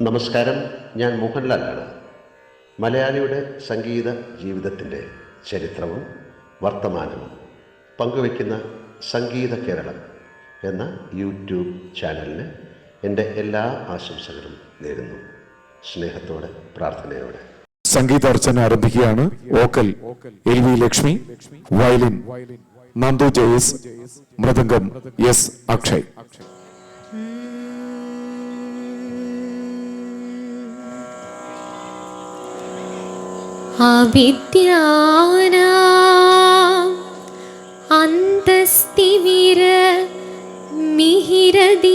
നമസ്കാരം, ഞാൻ മോഹൻലാലാണ്. മലയാളിയുടെ സംഗീത ജീവിതത്തിൻ്റെ ചരിത്രവും വർത്തമാനവും പങ്കുവയ്ക്കുന്ന സംഗീത കേരളം എന്ന യൂട്യൂബ് ചാനലിന് എൻ്റെ എല്ലാ ആശംസകളും നേരുന്നു. സ്നേഹത്തോടെ, പ്രാർത്ഥനയോടെ. സംഗീതാർച്ചന ആരംഭിക്കുകയാണ്. Vocal LV Lakshmi, violin Nandu Jayas, മൃദംഗം S അക്ഷയ്. അവിദ്യാനാം അന്തസ്തിമിര മിഹിരദീപനഗരീ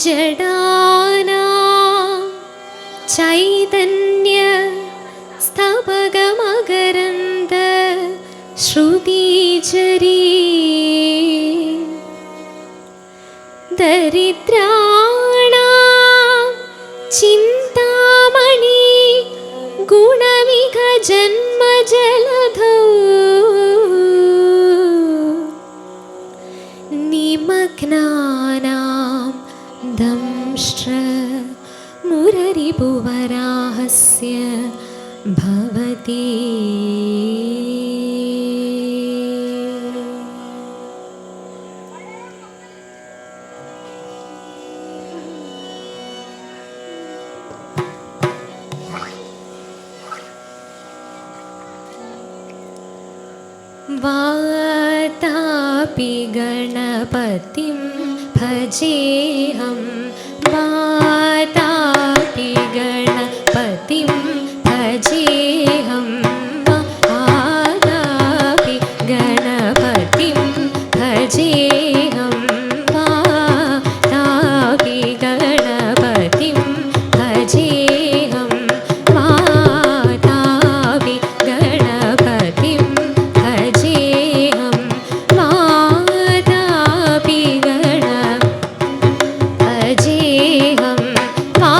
ജഡാനാം ചൈതന്യ സ്ഥപകമകരന്ദ ശ്രുതിചരീ ദരിദ്രാണാം ചിന്താമണി ഗുണവിഘ ജന്മജലധൗ നിമഗ്നാനാം ദംഷ്ട്ര മുരരിപുവരാഹസ്യ ഭവതി. വാതാപി ഗണപതിം ഭജേഹം, വാതാപി ഗണപതിം ഭജേഹം, വാതാപി ഗണപതിം ഭജേഹം, വാതാപി ഗണപതിം ഭജേഹം, വാതാപി ഗണപതിം ഭജേഹം, വാതാപി ഗണ ഭജേഹം, വാതാപി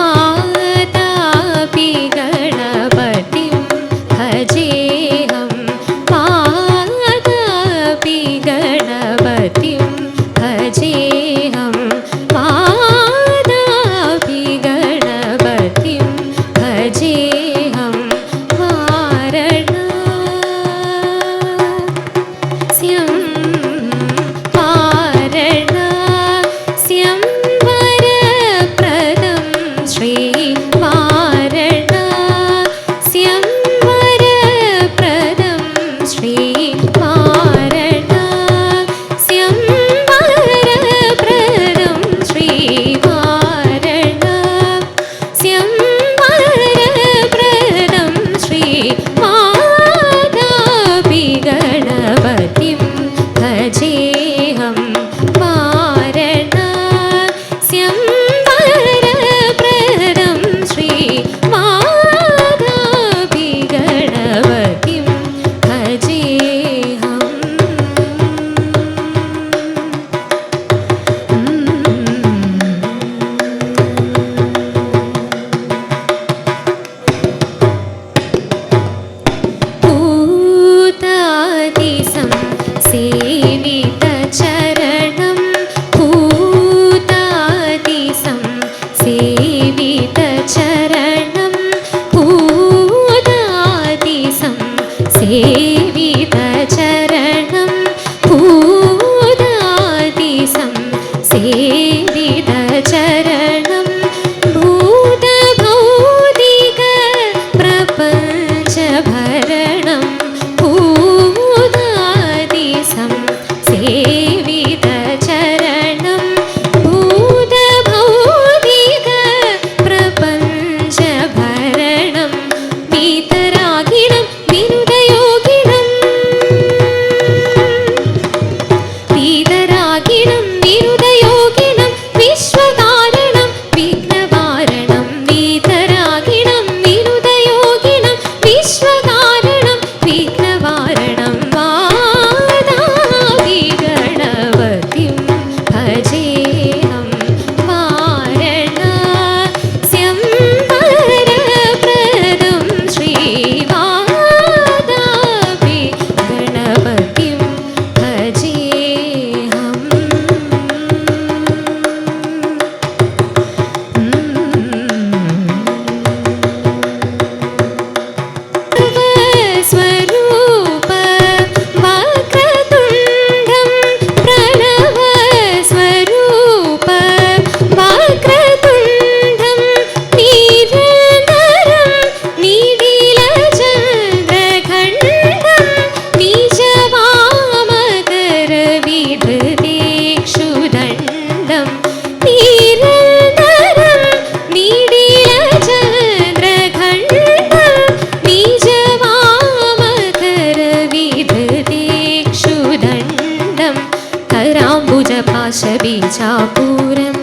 कराम्बुजपाशबीजापुरम्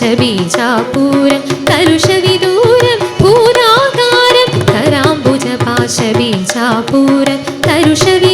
कराम्बुजपाशबीजापुरं करुषविदूरं भूराकारं कराम्बुजपाशबीजापुरं करुषवि